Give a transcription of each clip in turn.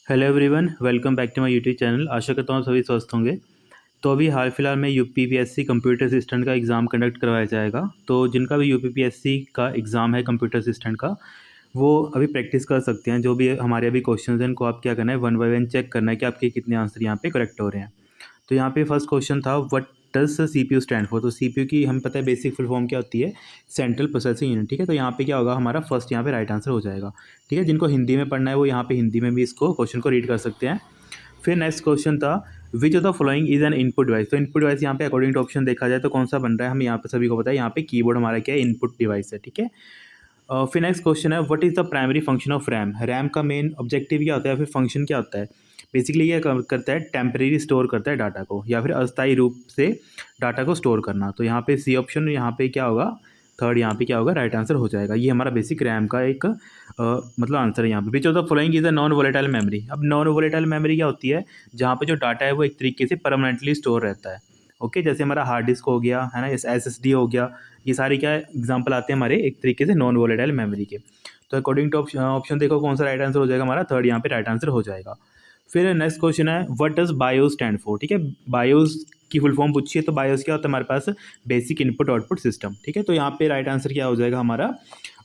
Hello everyone, welcome back to my YouTube channel. आशा करता हूँ सभी स्वस्थ होंगे। तो अभी हाल फिलहाल में यूपीपीएससी कंप्यूटर असिस्टेंट का एग्ज़ाम कंडक्ट करवाया जाएगा। तो जिनका भी यूपीपीएससी का एग्ज़ाम है कंप्यूटर असिस्टेंट का, वो अभी प्रैक्टिस कर सकते हैं। जो भी हमारे अभी क्वेश्चंस हैं, इनको आप क्या करना है, वन बाय वन चेक करना है कि आपके कितने आंसर यहाँ पे करेक्ट हो रहे हैं। तो यहाँ पे फर्स्ट क्वेश्चन था, what does CPU stand for. तो सीपीयू की हमें पता है बेसिक फुल फॉर्म क्या होती है, सेंट्रल प्रोसेसिंग यूनिट। ठीक है, तो यहाँ पे क्या होगा, हमारा फर्स्ट यहाँ पे राइट आंसर हो जाएगा। ठीक है, जिनको हिंदी में पढ़ना है वो यहाँ पे हिंदी में भी इसको क्वेश्चन को रीड कर सकते हैं। फिर नेक्स्ट क्वेश्चन था, विच of the following is N input device. तो इनपुट डिवाइस यहाँ पे अकॉर्डिंग टू ऑप्शन देखा जाए तो कौन सा बन रहा है, हम यहाँ पे सभी को पता है, यहाँ पे कीबोर्ड हमारा क्या है, इनपुट डिवाइस है। ठीक है। फिर नेक्स्ट क्वेश्चन है, what is the primary function of RAM. RAM का मेन ऑब्जेक्टिव क्या होता है, फिर फंक्शन क्या होता है। बेसिकली ये करता है, टेम्परेरी स्टोर करता है डाटा को, या फिर अस्थायी रूप से डाटा को स्टोर करना। तो यहाँ पे सी ऑप्शन, यहाँ पे क्या होगा, थर्ड यहाँ पे क्या होगा, राइट आंसर हो जाएगा। ये हमारा बेसिक रैम का एक मतलब आंसर है यहाँ पे। विच of the following is a non volatile memory. अब नॉन वोलेटाइल मेमोरी क्या होती है, जहाँ पे जो डाटा है वो एक तरीके से परमानेंटली स्टोर रहता है। ओके, जैसे हमारा हार्ड डिस्क हो गया है ना, एसएसडी हो गया, ये सारे क्या एग्जांपल आते हैं हमारे एक तरीके से नॉन वोलेटाइल मेमोरी के। तो अकॉर्डिंग टू ऑप्शन देखो कौन सा राइट आंसर हो जाएगा, हमारा थर्ड यहाँ पे राइट आंसर हो जाएगा। फिर नेक्स्ट क्वेश्चन है, what does BIOS stand for. ठीक है, बायोस की फुल फॉर्म पूछी है, तो बायोस क्या होता है हमारे पास, बेसिक इनपुट आउटपुट सिस्टम। ठीक है, तो यहाँ पे राइट आंसर क्या हो जाएगा हमारा,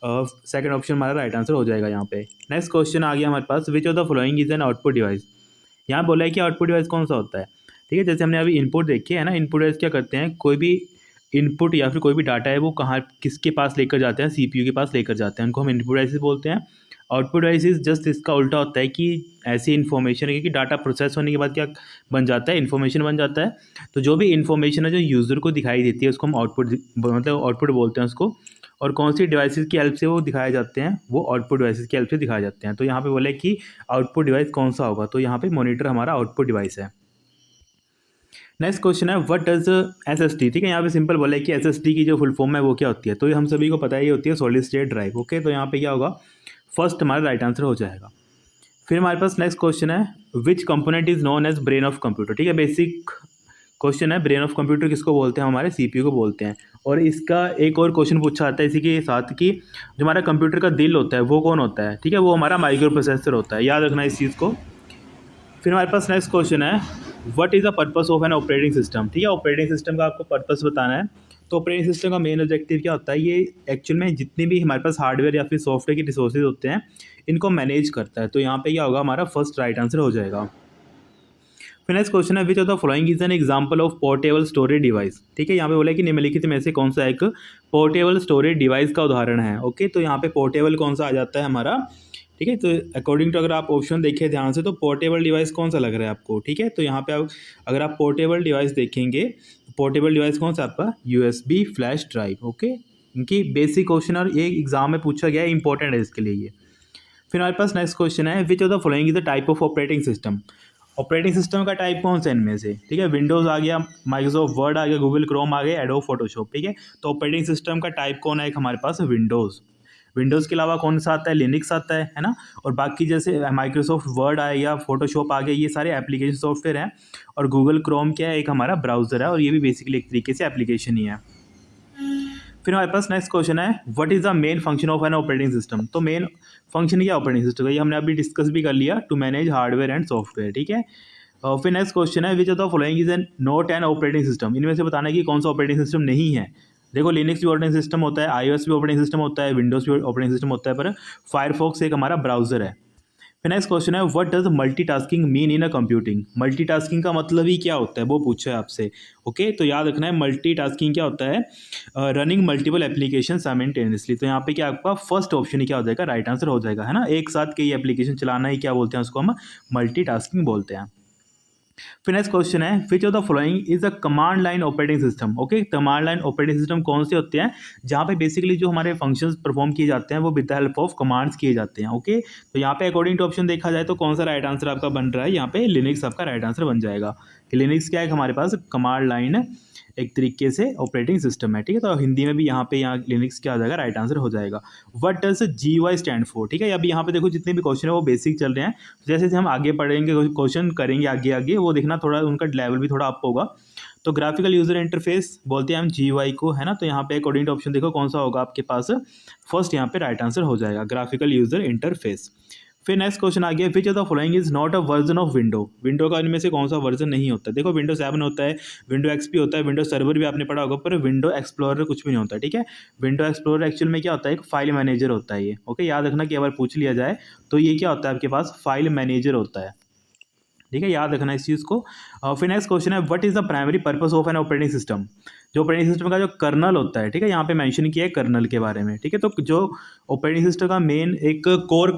सेकंड ऑप्शन हमारा राइट आंसर हो जाएगा यहाँ पे। नेक्स्ट क्वेश्चन आ गया हमारे पास, which of the following is an output device. यहाँ बोला है कि आउटपुट डिवाइस कौन सा होता है। ठीक है, जैसे हमने अभी इनपुट देखी है ना, इनपुट डिवाइस क्या करते हैं, कोई भी इनपुट या फिर कोई भी डाटा है वो कहाँ किसके पास लेकर जाते हैं, सीपीयू के पास लेकर जाते हैं, उनको हम इनपुट डिवाइसेस बोलते हैं। आउटपुट डिवाइसेस जस्ट इसका उल्टा होता है कि ऐसी इन्फॉर्मेशन है कि डाटा प्रोसेस होने के बाद क्या बन जाता है, इन्फॉर्मेशन बन जाता है। तो जो भी इन्फॉर्मेशन है जो यूज़र को दिखाई देती है उसको हम आउटपुट मतलब आउटपुट बोलते हैं उसको। और कौन सी डिवाइसेस की हेल्प से वो दिखाए जाते हैं, वो आउटपुट डिवाइसेस की हेल्प से दिखाए जाते हैं। तो यहाँ पे बोले कि आउटपुट डिवाइस कौन सा होगा, तो यहाँ पे मॉनिटर हमारा आउटपुट डिवाइस है। नेक्स्ट क्वेश्चन है, व्हाट डज एसएसडी। ठीक है, यहाँ पे सिंपल बोला है कि एसएसडी की जो फुल फॉर्म है वो क्या होती है, तो ये हम सभी को पता है, ये होती है सॉलिड स्टेट ड्राइव। ओके, तो यहाँ पे क्या होगा, फर्स्ट हमारा राइट आंसर हो जाएगा। फिर हमारे पास नेक्स्ट क्वेश्चन है, which component is known as brain of computer. ठीक है, बेसिक क्वेश्चन है, ब्रेन ऑफ कंप्यूटर किसको बोलते हैं, हमारे सीपीयू को बोलते हैं। और इसका एक और क्वेश्चन पूछा जाता है इसी के साथ कि जो हमारा कंप्यूटर का दिल होता है वो कौन होता है। ठीक है, वो हमारा माइक्रो प्रोसेसर होता है, याद रखना इस चीज़ को। फिर हमारे पास नेक्स्ट क्वेश्चन है, what is the purpose of an operating system. ठीक है, ऑपरेटिंग सिस्टम का आपको पर्पस बताना है। तो ऑपरेटिंग सिस्टम का मेन ऑब्जेक्टिव क्या होता है, ये एक्चुअल में जितने भी हमारे पास हार्डवेयर या फिर सॉफ्टवेयर के रिसोर्सेज होते हैं इनको मैनेज करता है। तो यहाँ पे क्या होगा, हमारा फर्स्ट राइट आंसर हो जाएगा। फिर नेक्स्ट क्वेश्चन है, which of the following is an example of portable storage device. ठीक है, यहाँ पे बोला है कि निम्नलिखित में से कौन सा एक पोर्टेबल स्टोरेज डिवाइस का उदाहरण है। ओके, तो यहाँ पे पोर्टेबल कौन सा आ जाता है हमारा। ठीक है, तो अकॉर्डिंग टू अगर आप ऑप्शन देखें ध्यान से, तो पोर्टेबल डिवाइस कौन सा लग रहा है आपको। ठीक है, तो यहाँ पे आप अगर आप पोर्टेबल डिवाइस देखेंगे, पोर्टेबल डिवाइस कौन सा आपका, यूएसबी फ्लैश ड्राइव। ओके, इनकी बेसिक क्वेश्चन और ये एग्जाम में पूछा गया है, इंपॉर्टेंट है इसके लिए ये। फिर हमारे पास नेक्स्ट क्वेश्चन है, which of the following is the type of operating system. Operating system का टाइप कौन सा इनमें से। ठीक है, विंडोज़ आ गया, माइक्रोसॉफ्ट वर्ड आ गया, गूगल क्रोम आ गया, एडोब फोटोशॉप। ठीक है, तो ऑपरेटिंग सिस्टम का टाइप कौन है, एक हमारे पास विंडोज़। विंडोज़ के अलावा कौन सा आता है, लिनक्स आता है ना। और बाकी जैसे माइक्रोसॉफ्ट वर्ड आ गया, फोटोशॉप आ गया, ये सारे एप्लीकेशन सॉफ्टवेयर हैं। और गूगल क्रोम क्या है, एक हमारा ब्राउज़र है, और ये भी बेसिकली एक तरीके से एप्लीकेशन ही है। फिर हमारे पास नेक्स्ट क्वेश्चन है, what is the main function of an operating system. तो मेन फंक्शन क्या ऑपरेटिंग सिस्टम का, ये हमने अभी डिस्कस भी कर लिया, to manage hardware and software. ठीक है, फिर नेक्स्ट क्वेश्चन है, which of the following is an not an operating system. इनमें से बताना है कि कौन सा ऑपरेटिंग सिस्टम नहीं है। देखो, लिनक्स भी ऑपरेटिंग सिस्टम होता है, आईओएस भी ऑपरेटिंग सिस्टम होता है, विंडोज़ भी ऑपरेटिंग सिस्टम होता है, पर फायरफॉक्स एक हमारा ब्राउजर है। फिर नेक्स्ट क्वेश्चन है, what does multitasking mean in a computing. Multitasking का मतलब ही क्या होता है वो पूछा है आपसे। ओके, तो याद रखना है मल्टीटास्किंग क्या होता है, रनिंग मल्टीपल एप्लीकेशन साइमल्टेनियसली। तो यहाँ पे क्या आपका फर्स्ट ऑप्शन ही क्या हो जाएगा, राइट आंसर हो जाएगा, है ना। एक साथ कई एप्लीकेशन चलाना ही क्या बोलते हैं, उसको हम मल्टीटास्किंग बोलते हैं। फिर नेक्स्ट क्वेश्चन है, which of the following is a command line operating system. Okay, command line operating system कौन से होते हैं, जहाँ पे बेसिकली जो हमारे फंक्शंस परफॉर्म किए जाते हैं वो with the help of commands किए जाते हैं। ओके, तो यहाँ पे अकॉर्डिंग टू ऑप्शन देखा जाए तो कौन सा राइट आंसर आपका बन रहा है, यहाँ पे लिनक्स आपका राइट आंसर बन जाएगा। लिनक्स क्या है, हमारे पास कमांड लाइन एक तरीके से ऑपरेटिंग सिस्टम है। ठीक है, तो हिंदी में भी यहाँ लिनक्स क्या आ जाएगा, राइट आंसर हो जाएगा। What does GUI stand for. ठीक है, अभी यहाँ पे देखो जितने भी क्वेश्चन है वो बेसिक चल रहे हैं, जैसे जैसे हम आगे पढ़ेंगे क्वेश्चन करेंगे आगे आगे, वो देखना थोड़ा उनका लेवल भी थोड़ा अप होगा। तो ग्राफिकल यूजर इंटरफेस बोलते हैं हम GUI को, है ना। तो यहाँ पे अकॉर्डिंग टू ऑप्शन देखो कौन सा होगा आपके पास, फर्स्ट यहाँ पे राइट आंसर हो जाएगा, ग्राफिकल यूजर इंटरफेस। फिर नेक्स्ट क्वेश्चन आ गया, which of the following is not a version of window. Window का इनमें से कौन सा वर्जन नहीं होता। देखो विंडो 7 होता है, विंडो एक्सपी होता है, विंडो सर्वर भी आपने पढ़ा होगा, पर विंडो एक्सप्लोरर कुछ भी नहीं होता। ठीक है, विंडो एक्सप्लोरर एक्चुअल में क्या होता है, एक फाइल मैनेजर होता है ये। ओके, याद रखना कि अगर पूछ लिया जाए तो ये क्या होता है आपके पास, फाइल मैनेजर होता है। ठीक है, याद रखना इस चीज़ को। फिर नेक्स्ट क्वेश्चन है, what is the primary purpose of an operating system. जो ऑपरेटिंग सिस्टम का जो कर्नल होता है, ठीक है, यहाँ पे मेंशन किया है कर्नल के बारे में। ठीक है, तो जो ऑपरेटिंग सिस्टम का मेन एक कोर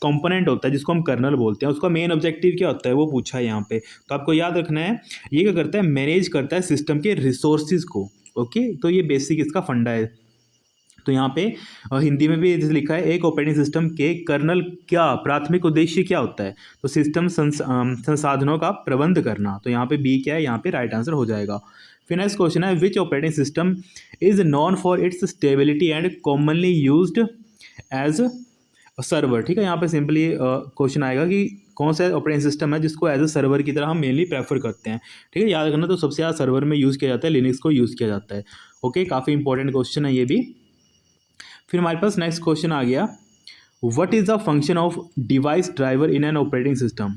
कंपोनेंट होता है जिसको हम कर्नल बोलते हैं, उसका मेन ऑब्जेक्टिव क्या होता है वो पूछा है यहाँ पे। तो आपको याद रखना है, ये क्या करता है, मैनेज करता है सिस्टम के रिसोर्सिस को। ओके, तो ये बेसिक इसका फंडा है। तो यहाँ पे हिंदी में भी जैसे लिखा है, एक ऑपरेटिंग सिस्टम के कर्नल क्या प्राथमिक उद्देश्य क्या होता है, तो सिस्टम संसाधनों का प्रबंध करना। तो यहाँ पे बी क्या है, यहाँ पे राइट आंसर हो जाएगा। फिर नेक्स्ट क्वेश्चन है, which operating system is known for its stability and commonly used as server. ठीक है, यहाँ पे सिंपली क्वेश्चन आएगा कि कौन सा ऑपरेटिंग सिस्टम है जिसको एज अ सर्वर की तरह हम मेनली प्रेफर करते हैं। ठीक है, याद रखना, तो सबसे ज़्यादा सर्वर में यूज़ किया जाता है, लिनक्स को यूज़ किया जाता है। ओके, काफ़ी इंपॉर्टेंट क्वेश्चन है ये भी। फिर हमारे पास नेक्स्ट क्वेश्चन आ गया, what is the function of device driver in an operating system.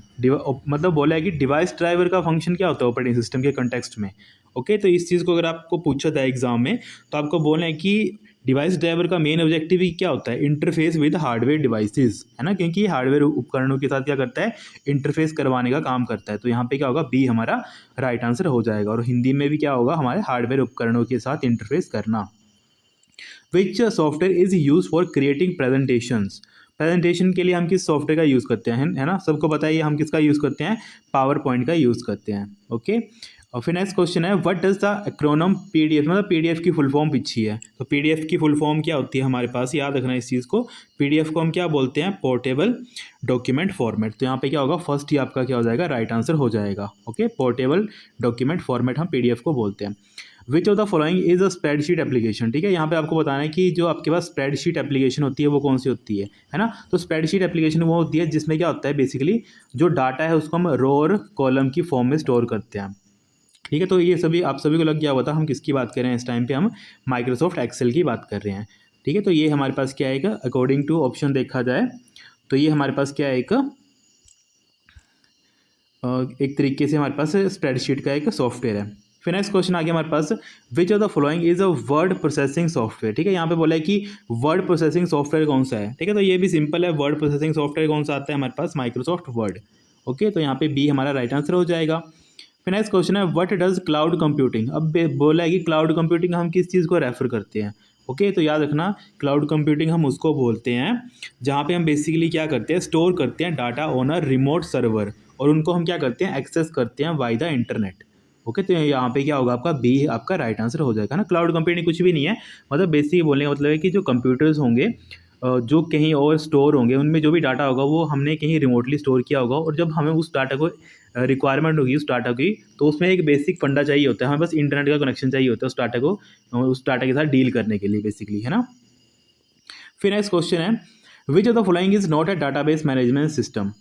मतलब बोला है कि डिवाइस ड्राइवर का फंक्शन क्या होता है ऑपरेटिंग सिस्टम के कंटेक्स्ट में। ओके, तो इस चीज़ को अगर आपको पूछा था एग्जाम में, तो आपको बोलना है कि डिवाइस ड्राइवर का मेन ऑब्जेक्टिव ही क्या होता है, इंटरफेस विद हार्डवेयर डिवाइसेस, है ना, क्योंकि ये हार्डवेयर उपकरणों के साथ क्या करता है, इंटरफेस करवाने का काम करता है। तो यहाँ पे क्या होगा, बी हमारा राइट आंसर हो जाएगा। और हिंदी में भी क्या होगा, हमारे हार्डवेयर उपकरणों के साथ इंटरफेस करना। विच software is use for creating presentations. Presentation के लिए हम किस सॉफ्टवेयर का यूज़ करते हैं, है ना, सबको बताइए हम किसका यूज़ करते हैं, पावर पॉइंट का यूज़ करते हैं। ओके, और फिर नेक्स्ट क्वेश्चन है, what does the acronym PDF, मतलब पीडीएफ की फुल फॉर्म पूछी है। तो पीडीएफ की फुल फॉर्म क्या होती है हमारे पास, याद रखना इस चीज़ को। पीडीएफ को हम क्या बोलते हैं, पोर्टेबल डॉक्यूमेंट फॉर्मेट। तो यहाँ पे क्या होगा, फर्स्ट ही आपका क्या हो जाएगा, राइट आंसर हो जाएगा। ओके, पोर्टेबल डॉक्यूमेंट फॉर्मेट हम पीडीएफ को बोलते हैं। विच of the following is a spreadsheet application. ठीक है, यहाँ पे आपको बताना है कि जो आपके पास स्प्रेडशीट एप्लीकेशन होती है वो कौन सी होती है ना। तो स्प्रेडशीट एप्लीकेशन वो होती है जिसमें क्या होता है, बेसिकली जो डाटा है उसको हम रो और कॉलम की फॉर्म में स्टोर करते हैं। ठीक है, तो ये सभी आप सभी को लग गया हुआ था हम किसकी बात कर रहे हैं, इस टाइम पे हम माइक्रोसॉफ्ट एक्सेल की बात कर रहे हैं। ठीक है, तो ये हमारे पास क्या आएगा, अकॉर्डिंग टू ऑप्शन देखा जाए तो ये हमारे पास क्या है, एक तरीके से हमारे पास स्प्रेडशीट का एक सॉफ्टवेयर है। फिर नेक्स्ट क्वेश्चन आ गया हमारे पास, which of the following is a word processing software. ठीक है, यहाँ पे बोला है कि वर्ड प्रोसेसिंग सॉफ्टवेयर कौन सा है। ठीक है, तो ये भी सिंपल है, वर्ड प्रोसेसिंग सॉफ्टवेयर कौन सा आता है हमारे पास, माइक्रोसॉफ्ट वर्ड। ओके, तो यहाँ पे बी हमारा राइट आंसर हो जाएगा। फिर नेक्स्ट क्वेश्चन है, व्हाट डज क्लाउड कंप्यूटिंग। अब बोला है कि क्लाउड कंप्यूटिंग हम किस चीज़ को रेफर करते हैं। ओके, तो याद रखना, क्लाउड कंप्यूटिंग हम उसको बोलते हैं जहाँ पे हम बेसिकली क्या करते हैं, स्टोर करते हैं data on a remote server, और उनको हम क्या करते हैं, एक्सेस करते हैं बाय द इंटरनेट। ओके, तो यहाँ पे क्या होगा, आपका बी आपका राइट आंसर हो जाएगा ना। क्लाउड कंप्यूटिंग कुछ भी नहीं है, मतलब बेसिक बोलने का मतलब है कि जो कंप्यूटर्स होंगे जो कहीं और स्टोर होंगे, उनमें जो भी डाटा होगा वो हमने कहीं रिमोटली स्टोर किया होगा, और जब हमें उस डाटा को रिक्वायरमेंट होगी उस डाटा की, तो उसमें एक बेसिक फंडा चाहिए होता है, हमें बस इंटरनेट का कनेक्शन चाहिए होता है उस डाटा को उस डाटा के साथ डील करने के लिए बेसिकली, है ना। फिर नेक्स्ट क्वेश्चन है, which of the following is not a database management system.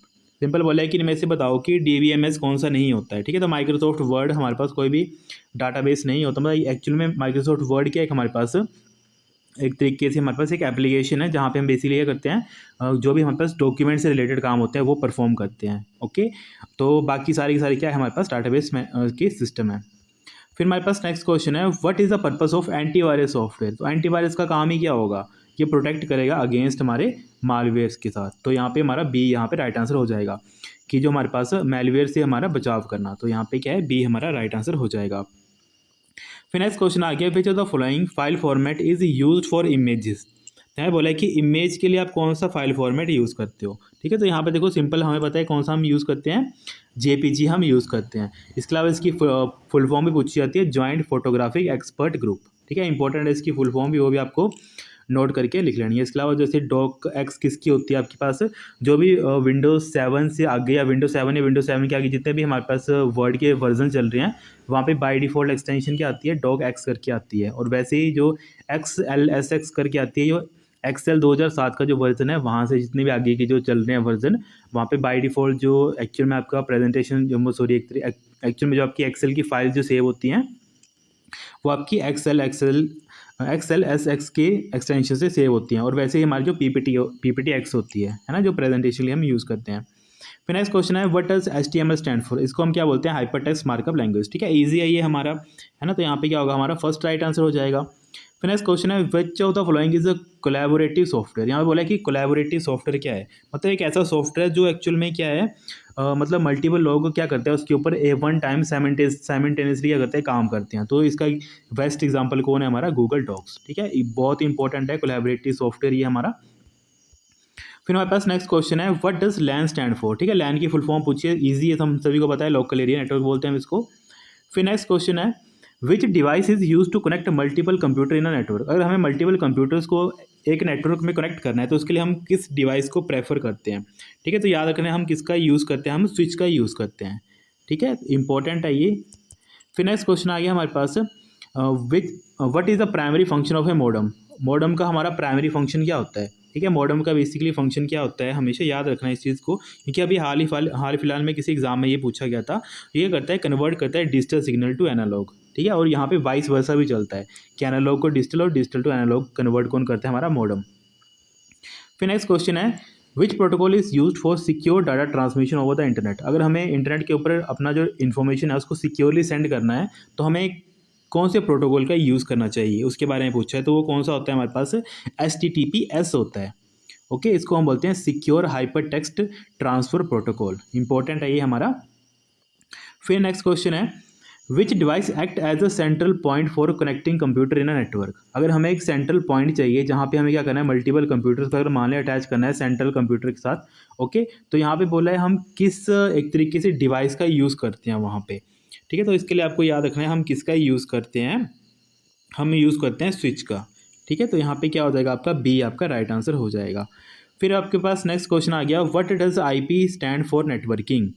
Simple बोला है कि इनमें से बताओ कि डीबीएमएस कौन सा नहीं होता है। ठीक है, तो माइक्रोसॉफ्ट वर्ड हमारे पास कोई भी डाटाबेस नहीं होता, मतलब एक्चुअल में माइक्रोसॉफ्ट वर्ड क्या है हमारे पास, एक तरीके से हमारे पास एक एप्लीकेशन है जहाँ पे हम बेसिकली क्या करते हैं, जो भी हमारे पास डॉक्यूमेंट से रिलेटेड काम होते हैं वो परफॉर्म करते हैं। ओके, तो बाकी सारी की सारी क्या है हमारे पास, डाटाबेस में की सिस्टम है। फिर हमारे पास नेक्स्ट क्वेश्चन है, what is the purpose of antivirus software. तो एंटीवायरस का काम ही क्या होगा, ये प्रोटेक्ट करेगा अगेंस्ट हमारे मालवेयर्स के साथ। तो यहाँ पे हमारा बी यहाँ पे राइट आंसर हो जाएगा कि जो हमारे पास मेलवेयर से हमारा बचाव करना। तो यहाँ पे क्या है, बी हमारा राइट आंसर हो जाएगा। फिर नेक्स्ट क्वेश्चन आ गया, which of the following file format is use for images. यहाँ बोला है कि इमेज के लिए आप कौन सा फाइल फॉर्मेट यूज़ करते हो। ठीक है, तो यहाँ पे देखो सिंपल हमें पता है कौन सा हम यूज़ करते हैं, जेपीजी हम यूज़ करते हैं। इसके अलावा इसकी फुल फॉर्म भी पूछी जाती है, जॉइंट फोटोग्राफिक एक्सपर्ट ग्रुप। ठीक है, इंपॉर्टेंट है इसकी फुल फॉर्म भी, वो भी आपको नोट करके लिख लेनी है। इसके अलावा जैसे डॉक एक्स किसकी होती है आपके पास, जो भी विंडोज 7 से आगे या विंडोज 7 या विंडोज 7 के आगे जितने भी हमारे पास वर्ड के वर्जन चल रहे हैं, वहाँ पे बाय डिफ़ॉल्ट एक्सटेंशन क्या आती है, डॉक एक्स करके आती है। और वैसे ही जो XLSX करके आती है, जो एक्सेल 2007 का जो वर्जन है, वहाँ से जितने भी आगे के जो चल रहे हैं वर्जन, वहाँ पे बाय डिफ़ॉल्ट जो एक्चुअल में आपका प्रेजेंटेशन जो सॉरी एक्चुअल में जो आपकी एक्सेल की फाइल जो सेव होती हैं वो आपकी एक्सेल एक्सेल एस एक्स के एक्सटेंशन से सेव होती हैं, और वैसे ही हमारी जो पीपीटी एक्स होती है ना, जो प्रेजेंटेशन के लिए हम यूज़ करते हैं। फिर नेक्स्ट क्वेश्चन है what does HTML stand for, इसको हम क्या बोलते हैं, हाइपर टेक्स्ट मार्कअप लैंग्वेज। ठीक है, ईजी है ये हमारा, है ना, तो यहाँ पे क्या होगा, हमारा फर्स्ट राइट आंसर हो जाएगा। फिर नेक्स्ट क्वेश्चन है which of the following is a collaborative software. यहाँ पे बोला है कि कोलैबोरेटिव सॉफ्टवेयर क्या है, मतलब एक ऐसा सॉफ्टवेयर जो एक्चुअल में क्या है, मतलब मल्टीपल लोग क्या करते हैं उसके ऊपर वन टाइम साइमल्टेनियसली क्या करते हैं, काम करते हैं। तो इसका बेस्ट एग्जांपल कौन है, हमारा गूगल डॉक्स। ठीक है, ये बहुत इंपॉर्टेंट है कोलैबोरेटिव सॉफ्टवेयर ये हमारा। फिर हमारे पास नेक्स्ट क्वेश्चन है what does LAN stand for. ठीक है, लैन की फुल फॉर्म पूछिए, इजी है, हम सभी को पता है, लोकल एरिया नेटवर्क बोलते हैं इसको। फिर नेक्स्ट क्वेश्चन है which device is use to connect multiple computer in a network. अगर हमें मल्टीपल कंप्यूटर्स को एक नेटवर्क में कनेक्ट करना है तो उसके लिए हम किस डिवाइस को प्रेफर करते हैं। ठीक है, तो याद रखना है हम किसका यूज़ करते हैं, हम स्विच का यूज़ करते हैं। ठीक है, इंपॉर्टेंट है ये। फिर नेक्स्ट क्वेश्चन आ गया हमारे पास which what is the primary function of a modem. Modem का हमारा प्राइमरी फंक्शन क्या होता है। ठीक है, मॉडम का बेसिकली फंक्शन क्या होता है, हमेशा याद रखना है इस चीज़ को, क्योंकि अभी हाल फिलहाल में किसी एग्जाम में ये पूछा गया था। ये करता है, कन्वर्ट करता है डिजिटल सिग्नल टू एनालॉग। ठीक है, और यहाँ पे वाइस वर्सा भी चलता है कि एनालॉग को डिजिटल और डिजिटल टू एनालॉग कन्वर्ट कौन करता है, हमारा मॉडम। फिर नेक्स्ट क्वेश्चन है विच protocol is used for secure data transmission over the internet. अगर हमें इंटरनेट के ऊपर अपना जो इन्फॉर्मेशन है उसको सिक्योरली सेंड करना है तो हमें कौन से प्रोटोकॉल का यूज़ करना चाहिए, उसके बारे में पूछा है। तो वो कौन सा होता है, हमारे पास HTTPS होता है। ओके, इसको हम बोलते हैं secure hyper text transfer protocol. Important है ये हमारा। फिर नेक्स्ट क्वेश्चन है which device act as a central point for connecting computer in a network. अगर हमें एक सेंट्रल पॉइंट चाहिए जहाँ पे हमें क्या करना है, मल्टीपल कंप्यूटर्स पर अगर मान लें अटैच करना है सेंट्रल कंप्यूटर के साथ। ओके, तो यहाँ पे बोला है हम किस एक तरीके से डिवाइस का यूज़ करते हैं वहाँ पे। ठीक है, तो इसके लिए आपको याद रखना है हम किसका यूज़ करते हैं, हम यूज़ करते हैं स्विच का। ठीक है, तो यहाँ पे क्या हो जाएगा, आपका बी आपका राइट आंसर हो जाएगा। फिर आपके पास नेक्स्ट क्वेश्चन आ गया what does IP stand for networking.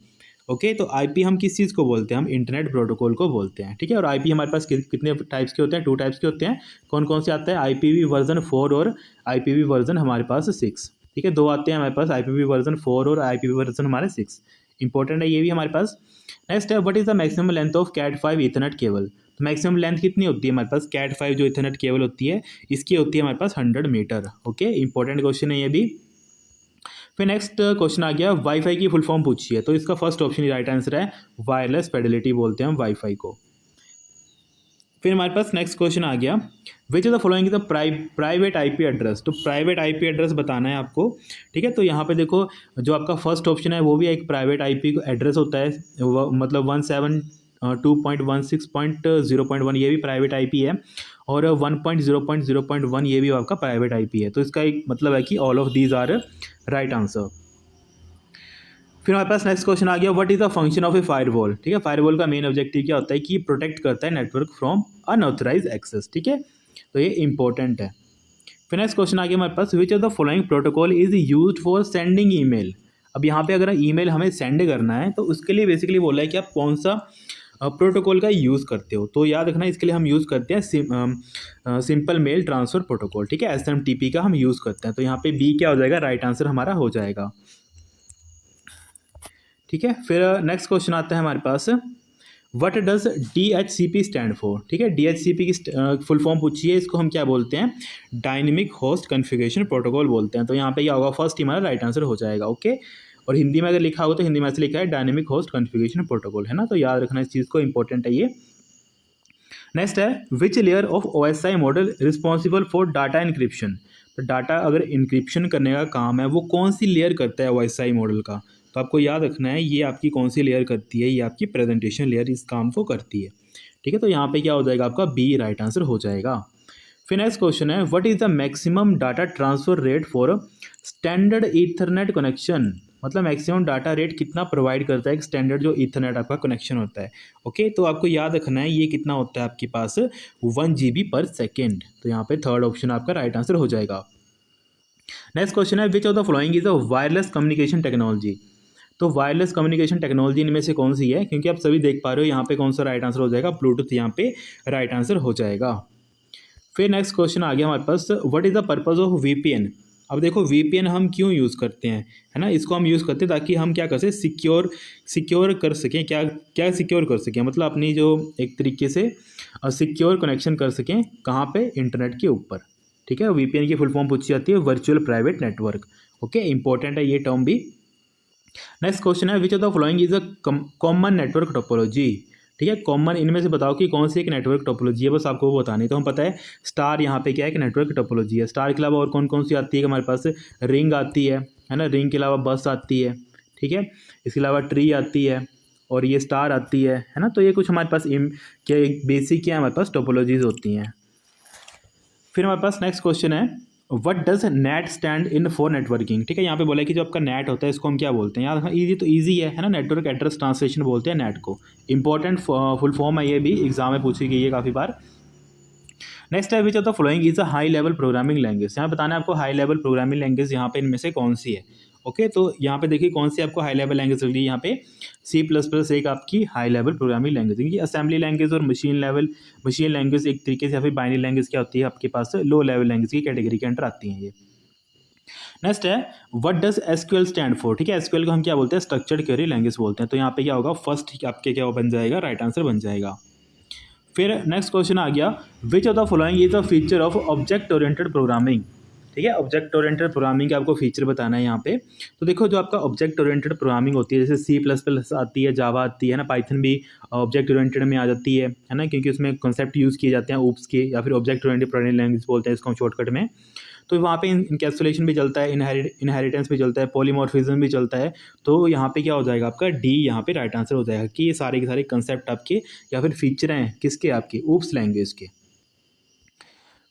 Okay, तो IP हम किस चीज़ को बोलते हैं, हम इंटरनेट प्रोटोकॉल को बोलते हैं। ठीक है, और IP हमारे पास कितने टाइप्स के होते हैं, 2 टाइप्स के होते हैं। कौन कौन से आते हैं, IPv4 और IPv हमारे पास 6। ठीक है, 2 आते हैं हमारे पास, IPv4 और IPv हमारे 6। इंपॉर्टेंट है ये भी हमारे पास। नेक्स्ट है what is the maximum length of Cat5 Ethernet cable. तो मैक्सिमम लेंथ कितनी होती है हमारे पास, Cat5 जो ईथरनेट केबल होती है इसकी होती है हमारे पास 100 मीटर। ओके, इंपॉर्टेंट क्वेश्चन है ये भी। फिर नेक्स्ट क्वेश्चन आ गया वाईफाई की फुल फॉर्म पूछी है, तो इसका फर्स्ट ऑप्शन ही राइट आंसर है, वायरलेस फिडेलिटी बोलते हैं हम वाईफाई को। फिर हमारे पास नेक्स्ट क्वेश्चन आ गया which is the following is the private IP address. तो प्राइवेट IP एड्रेस बताना है आपको। ठीक है, तो यहाँ पे देखो जो आपका फर्स्ट ऑप्शन है वो भी एक प्राइवेट IP एड्रेस होता है, मतलब 172.16.0.1 ये भी प्राइवेट IP है, और 1.0.0.1 ये भी आपका प्राइवेट IP है। तो इसका एक मतलब है कि all of these are right answer. फिर हमारे पास नेक्स्ट क्वेश्चन आ गया what is the function of a firewall. ठीक है, फायरवॉल का मेन ऑब्जेक्टिव क्या होता है कि प्रोटेक्ट करता है नेटवर्क फ्रॉम अनऑथराइज एक्सेस। ठीक है, तो ये इंपॉर्टेंट है। फिर नेक्स्ट क्वेश्चन आ गया हमारे पास which of the following protocol is used for sending email. अब यहाँ पे अगर ईमेल हमें सेंड करना है तो उसके लिए बेसिकली बोला है कि आप कौन सा प्रोटोकॉल का यूज़ करते हो। तो याद रखना इसके लिए हम यूज़ करते हैं सिंपल मेल ट्रांसफ़र प्रोटोकॉल। ठीक है, SMTP का हम यूज़ करते हैं। तो यहाँ पे बी क्या हो जाएगा, राइट आंसर हमारा हो जाएगा। ठीक है, फिर नेक्स्ट क्वेश्चन आता है हमारे पास what does DHCP stand for. ठीक है, DHCP की फुल फॉर्म पूछिए, इसको हम क्या बोलते हैं, डायनेमिक होस्ट कॉन्फ़िगरेशन प्रोटोकॉल बोलते हैं। तो यहाँ पे क्या होगा, फर्स्ट हमारा राइट आंसर हो जाएगा। ओके, और हिंदी में अगर लिखा होगा तो हिंदी में ऐसे लिखा है डायनेमिक होस्ट कॉन्फ़िगरेशन प्रोटोकॉल, है ना, तो याद रखना इस चीज़ को, इंपॉर्टेंट है ये। नेक्स्ट है which layer of OSI model responsible for data encryption. तो डाटा अगर इंक्रिप्शन करने का काम है वो कौन सी लेयर करता है OSI मॉडल का। तो आपको याद रखना है ये आपकी कौन सी लेयर करती है, ये आपकी प्रेजेंटेशन लेयर इस काम को करती है। ठीक है, तो यहाँ पे क्या हो जाएगा, आपका बी राइट आंसर हो जाएगा। फिर नेक्स्ट क्वेश्चन है what is the maximum data transfer rate for standard Ethernet connection. मतलब मैक्सिमम डाटा रेट कितना प्रोवाइड करता है एक स्टैंडर्ड जो ईथरनेट आपका कनेक्शन होता है। ओके, तो आपको याद रखना है ये कितना होता है आपके पास, 1 GB पर सेकेंड। तो यहाँ पे थर्ड ऑप्शन आपका राइट आंसर हो जाएगा। नेक्स्ट क्वेश्चन है which of the following is a wireless communication technology. तो वायरलेस कम्युनिकेशन टेक्नोलॉजी इनमें से कौन सी है, क्योंकि आप सभी देख पा रहे हो यहाँ पे कौन सा राइट आंसर हो जाएगा, ब्लूटूथ यहाँ पे राइट आंसर हो जाएगा। फिर नेक्स्ट क्वेश्चन आ गया हमारे पास what is the purpose of VPN। अब देखो वीपीएन हम क्यों यूज़ करते हैं, है ना, इसको हम यूज़ करते हैं ताकि हम क्या कर सकें, सिक्योर कर सकें, क्या क्या सिक्योर कर सकें, मतलब अपनी जो एक तरीके से सिक्योर कनेक्शन कर सकें, कहाँ पे, इंटरनेट के ऊपर। ठीक है, वीपीएन की फुल फॉर्म पूछी जाती है virtual private network. Okay, important है ये टर्म भी। नेक्स्ट क्वेश्चन है which of the following is a common network topology. ठीक है, कॉमन इनमें से बताओ कि कौन सी एक नेटवर्क टोपोलॉजी है, बस आपको वो बतानी है। तो हम पता है स्टार यहाँ पे क्या है कि नेटवर्क टोपोलॉजी है। स्टार के अलावा और कौन कौन सी आती है कि हमारे पास रिंग आती है ना, रिंग के अलावा बस आती है। ठीक है, इसके अलावा ट्री आती है और ये स्टार आती है ना। तो ये कुछ हमारे पास क्या बेसिक क्या हमारे पास टोपोलॉजीज होती हैं। फिर हमारे पास नेक्स्ट क्वेश्चन है what does net stand in for networking. ठीक है, यहाँ पे बोला है कि जो आपका नेट होता है इसको हम क्या बोलते हैं, यार ईजी तो ईजी है ना, नेटवर्क एड्रेस ट्रांसलेशन बोलते हैं नेट को। इंपॉर्टेंट फुल फॉर्म है, ये भी एग्जाम में पूछी गई है काफ़ी बार। नेक्स्ट है which of the following is a high level programming language. यहाँ बताना है आपको हाई लेवल प्रोग्रामिंग लैंग्वेज यहाँ पे इनमें से कौन सी है। ओके, तो यहाँ पे देखिए कौन सी आपको हाई लेवल लैंग्वेज लग रही है। यहाँ पे C++ एक आपकी हाई लेवल प्रोग्रामिंग लैंग्वेज है। असेंबली लैंग्वेज और मशीन लैंग्वेज एक तरीके से, या फिर बाइनरी लैंग्वेज क्या होती है आपके पास, लो लेवल लैंग्वेज की कैटेगरी के अंडर आती हैं ये। नेक्स्ट है what does SQL stand for. ठीक है, एसक्यूएल को हम क्या बोलते हैं, स्ट्रक्चर्ड क्वेरी लैंग्वेज बोलते हैं। तो यहाँ पे क्या होगा, फर्स्ट आपके क्या बन जाएगा, राइट आंसर बन जाएगा। फिर नेक्स्ट क्वेश्चन आ गया which of the following is a feature of object oriented programming. ठीक है, ऑब्जेक्ट ओरिएंटेड प्रोग्रामिंग का आपको फीचर बताना है यहाँ पे। तो देखो जो आपका ऑब्जेक्ट ओरिएंटेड प्रोग्रामिंग होती है, जैसे C++ आती है, जावा आती है ना, पाइथन भी ऑब्जेक्ट ओरिएंटेड में आ जाती है ना, क्योंकि उसमें कॉन्सेप्ट यूज़ किए जाते हैं ऊप्स के, या फिर ऑब्जेक्ट ओरिएंटेड प्रोग्रामिंग लैंग्वेज बोलते हैं इसको हम शॉर्टकट में। तो वहाँ पे इनकैप्सुलेशन भी चलता है, इनहेरिटेंस भी चलता है, पॉलीमॉर्फिज्म भी चलता है। तो यहाँ पे क्या हो जाएगा आपका डी, यहाँ पे राइट आंसर हो जाएगा कि ये सारे के सारे कंसेप्ट आपके या फिर फीचर हैं किसके, आपके ऊप्स लैंग्वेज के।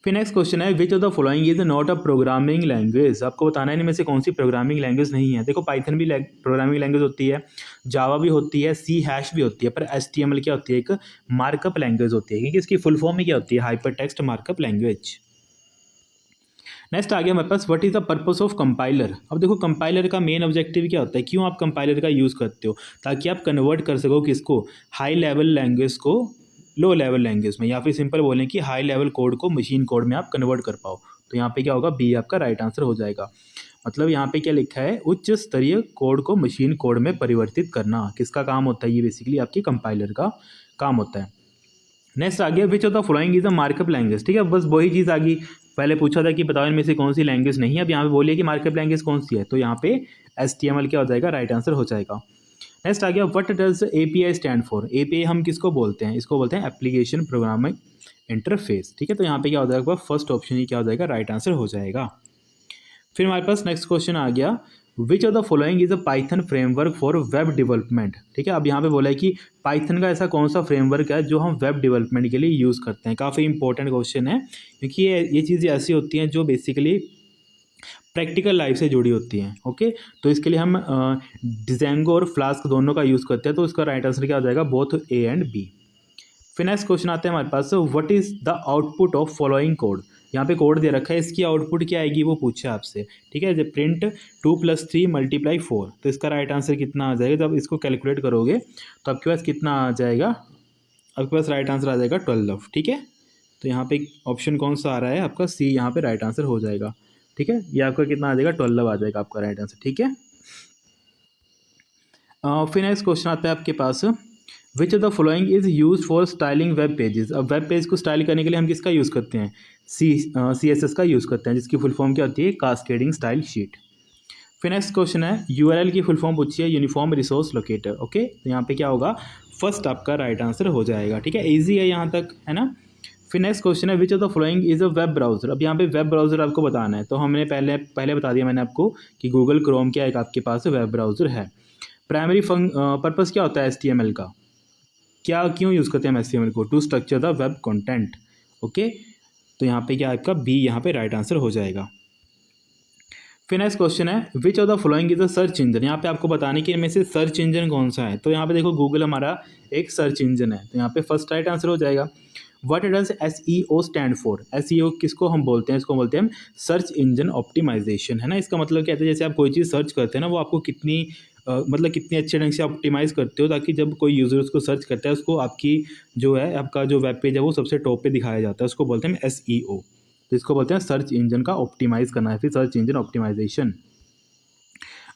फिर नेक्स्ट क्वेश्चन है which of the following is not a programming language. आपको बताना है इनमें से कौन सी प्रोग्रामिंग लैंग्वेज नहीं है। देखो पाइथन भी प्रोग्रामिंग लैंग्वेज होती है, जावा भी होती है, C# भी होती है, पर HTML क्या होती है, एक मार्कअप लैंग्वेज होती है, क्योंकि इसकी फुल फॉर्म ही क्या होती है, hyper text markup language. Next आ गया हमारे पास what is the purpose of compiler. अब देखो कंपाइलर का मेन ऑब्जेक्टिव क्या होता है, क्यों आप कंपाइलर का यूज़ करते हो, ताकि आप कन्वर्ट कर सको किसको, हाई लेवल लैंग्वेज को लो लेवल लैंग्वेज में, या फिर सिंपल बोलें कि हाई लेवल कोड को मशीन कोड में आप कन्वर्ट कर पाओ। तो यहाँ पे क्या होगा, बी आपका राइट आंसर हो जाएगा। मतलब यहाँ पे क्या लिखा है, उच्च स्तरीय कोड को मशीन कोड में परिवर्तित करना किसका काम होता है, ये बेसिकली आपकी कंपाइलर का काम होता है। नेक्स्ट आ गया which of the following is a markup language. ठीक है, बस वही चीज़ आ गई, पहले पूछा था कि बताओ इनमें से कौन सी लैंग्वेज नहीं है, अब यहाँ पे बोलिए कि मार्कअप लैंग्वेज कौन सी है। तो यहाँ पे HTML क्या हो जाएगा, राइट आंसर हो जाएगा। नेक्स्ट आ गया what does API stand for. API हम किसको बोलते हैं, इसको बोलते हैं एप्लीकेशन प्रोग्रामिंग इंटरफेस। ठीक है, तो यहाँ पे क्या हो जाएगा, फर्स्ट ऑप्शन ही क्या हो जाएगा, राइट आंसर हो जाएगा। फिर हमारे पास नेक्स्ट क्वेश्चन आ गया which of the following is a Python framework for web development. ठीक है, अब यहाँ पे बोला है कि पाइथन का ऐसा कौन सा फ्रेमवर्क है जो हम वेब डेवलपमेंट के लिए यूज़ करते हैं। काफ़ी इंपॉर्टेंट क्वेश्चन है, क्योंकि ये चीज़ें ऐसी होती हैं जो बेसिकली प्रैक्टिकल लाइफ से जुड़ी होती हैं। ओके, तो इसके लिए हम डिजेंगो और फ्लास्क दोनों का यूज़ करते हैं। तो इसका राइट आंसर क्या हो जाएगा, बोथ A एंड B। फिर नेक्स्ट क्वेश्चन आते हैं हमारे पास what is the output of following code. यहाँ पे कोड दे रखा है, इसकी आउटपुट क्या आएगी वो पूछा आपसे। ठीक है, जब प्रिंट 2 + 3 × 4, तो इसका राइट आंसर कितना आ जाएगा, जब इसको कैलकुलेट करोगे तो आपके पास कितना आ जाएगा, आपके पास राइट आंसर आ जाएगा 12। ठीक है, तो यहाँ पे ऑप्शन कौन सा आ रहा है आपका, C यहाँ पे राइट आंसर हो जाएगा। ठीक है, ये आपका कितना आ जाएगा, 12 आ जाएगा आपका राइट आंसर। ठीक है, फिर नेक्स्ट क्वेश्चन आता है आपके पास which of the following is use for styling web pages. अब वेब पेज को स्टाइल करने के लिए हम किसका यूज़ करते हैं, CSS का यूज़ करते हैं, जिसकी फुल फॉर्म क्या होती है, कास्केडिंग स्टाइल शीट। फिर नेक्स्ट क्वेश्चन है URL की फुल फॉर्म पूछी है, यूनिफॉर्म रिसोर्स लोकेटर। ओके, तो यहाँ पे क्या होगा, फर्स्ट आपका राइट आंसर हो जाएगा। ठीक है, ईजी है यहाँ तक, है ना। फिर नेक्स्ट क्वेश्चन है which of the following is a web browser. अब यहाँ पे वेब ब्राउजर आपको बताना है, तो हमने पहले बता दिया मैंने आपको कि गूगल क्रोम क्या एक आपके पास वेब ब्राउजर है। प्राइमरी पर्पज़ क्या होता है HTML का, क्या क्यों यूज़ करते हैं हम HTML को, to structure the web content. Okay, तो यहाँ पे क्या आपका B यहाँ पे राइट आंसर हो जाएगा। फिर नेक्स्ट क्वेश्चन है which of the following is a search engine. यहाँ पे आपको बताने कि इनमें से सर्च इंजन कौन सा है। तो यहाँ पे देखो गूगल हमारा एक सर्च इंजन है, तो यहाँ पे फर्स्ट राइट आंसर हो जाएगा। What does SEO stand for. SEO किसको हम बोलते हैं, इसको बोलते हैं हम सर्च इंजन ऑप्टिमाइजेशन, है ना। इसका मतलब क्या है, जैसे आप कोई चीज़ सर्च करते हैं ना, वो आपको कितनी मतलब कितने अच्छे ढंग से ऑप्टिमाइज़ करते हो, ताकि जब कोई यूज़र उसको सर्च करता है, उसको आपकी जो है आपका जो वेब पेज है वो सबसे टॉप पे दिखाया जाता है, उसको बोलते हैं SEO। तो इसको बोलते हैं सर्च इंजन का ऑप्टिमाइज़ करना है, फिर search engine optimisation.